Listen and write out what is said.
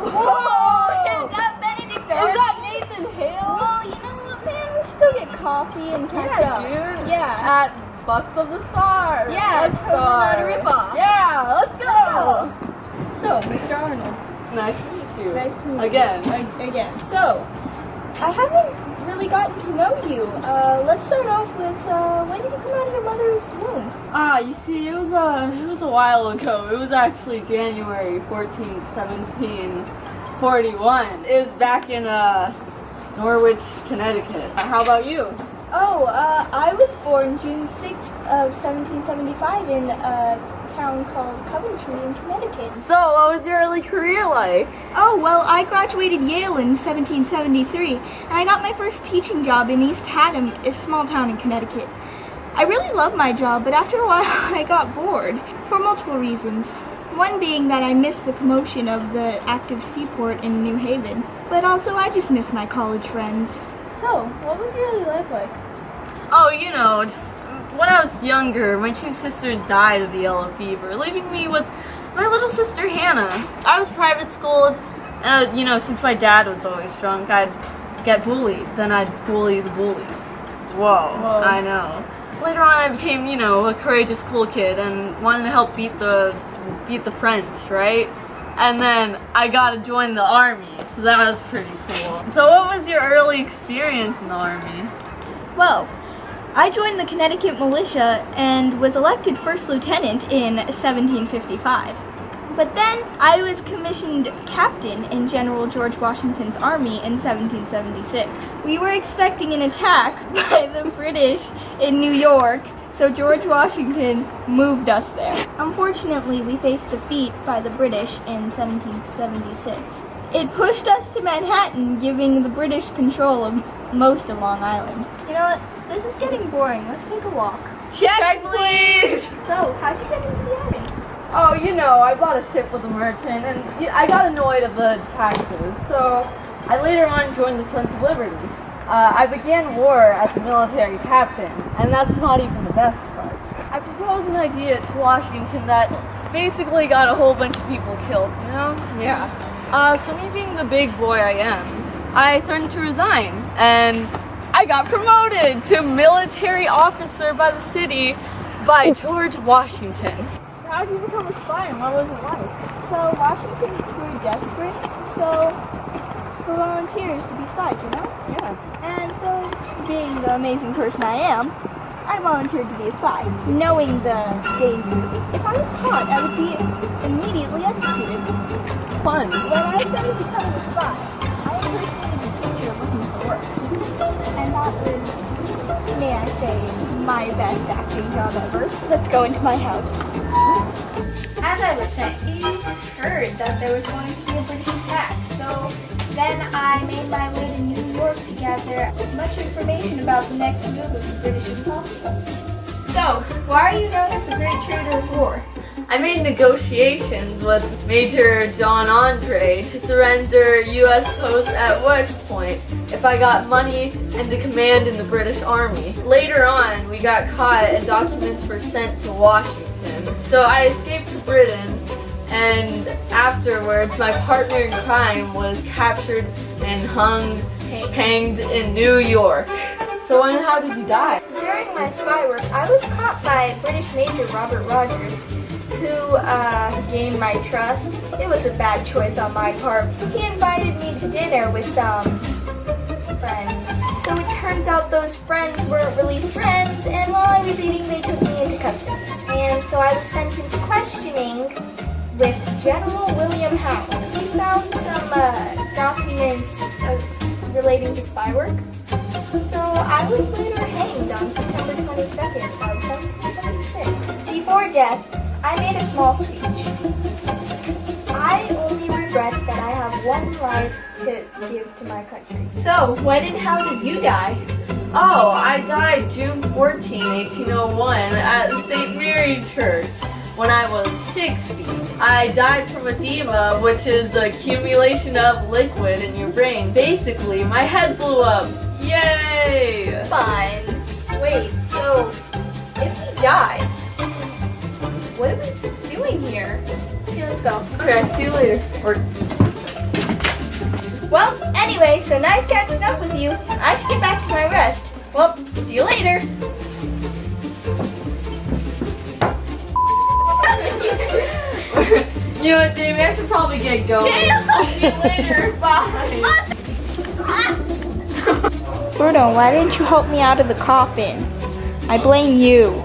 Whoa! Is that Benedict? Is that Nathan Hale? Well, you know what, man? We should go get coffee and catch up. Dude. Yeah. At Bucks of the Star. Yeah, it's not a ripoff. Yeah, let's go. So, Mr. Arnold. Nice to meet you. Nice to meet Again. you. Again. So, I haven't really gotten to know you. Let's start off with, when did you come out of your mother's womb? You see, it was a while ago. It was actually January 14th, 1741. It was back in, Norwich, Connecticut. How about you? Oh, I was born June 6th of 1775 in a town called Coventry in Connecticut. So, what was your early career like? Oh, well, I graduated Yale in 1773, and I got my first teaching job in East Haddam, a small town in Connecticut. I really loved my job, but after a while I got bored, for multiple reasons. One being that I missed the commotion of the active seaport in New Haven, but also I just missed my college friends. So, what was your early life like? Oh, you know, just when I was younger, my two sisters died of the yellow fever, leaving me with my little sister Hannah. I was private schooled, you know, since my dad was always drunk, I'd get bullied, then I'd bully the bullies. Whoa. I know. Later on I became, you know, a courageous cool kid and wanted to help beat the French, right? And then I got to join the army, so that was pretty cool. So what was your early experience in the army? Well, I joined the Connecticut militia and was elected first lieutenant in 1755. But then I was commissioned captain in General George Washington's army in 1776. We were expecting an attack by the British in New York, so George Washington moved us there. Unfortunately, we faced defeat by the British in 1776. It pushed us to Manhattan, giving the British control of most of Long Island. You know what? This is getting boring. Let's take a walk. Check, please! So, how'd you get into the army? Oh, you know, I bought a ship with a merchant, and I got annoyed at the taxes, so I later on joined the Sons of Liberty. I began war as a military captain, and that's not even the best part. I proposed an idea to Washington that basically got a whole bunch of people killed, you know? Yeah. So me being the big boy I am, I threatened to resign, and I got promoted to military officer by the city by George Washington. So how did you become a spy, and what was it like? So Washington grew desperate, so for volunteers to be spies, you know? Yeah. And so, being the amazing person I am, I volunteered to be a spy, knowing the dangers. If I was caught, I would be immediately executed. Fun. When I started becoming a spy, I impersonated a teacher looking for work. And that was, may I say, my best acting job ever. Let's go into my house. As I was saying, we heard that there was going to be a British attack, so then I made my way to New York to gather as much information about the next move of the British as possible. So, why are you known as the Great Trader of War? I made negotiations with Major John Andre to surrender U.S. posts at West Point if I got money and the command in the British Army. Later on, we got caught and documents were sent to Washington. So I escaped to Britain, and afterwards my partner in crime was captured and hanged in New York. So when and how did you die? During my spy work, I was caught by British Major Robert Rogers, who gained my trust. It was a bad choice on my part. He invited me to dinner with some friends. So it turns out those friends weren't really friends, and while I was eating, they took me into custody. And so I was sent into questioning with General William Hale. He found some documents relating to spy work. So I was later hanged on September 22nd of 1776. Before death, I made a small speech. I only regret that I have one life to give to my country. So, when and how did you die? Oh, I died June 14, 1801 at St. Mary Church when I was 60. I died from edema, which is the accumulation of liquid in your brain. Basically, my head blew up. Yay! Fine. Wait, so if he died, what are we doing here? Okay, let's go. Okay, see you later. Or Well, anyway, so nice catching up with you. I should get back to my rest. Well, see you later. You know what, Jamie? I should probably get going. I'll see you later. Bye. Bruno, why didn't you help me out of the coffin? I blame you.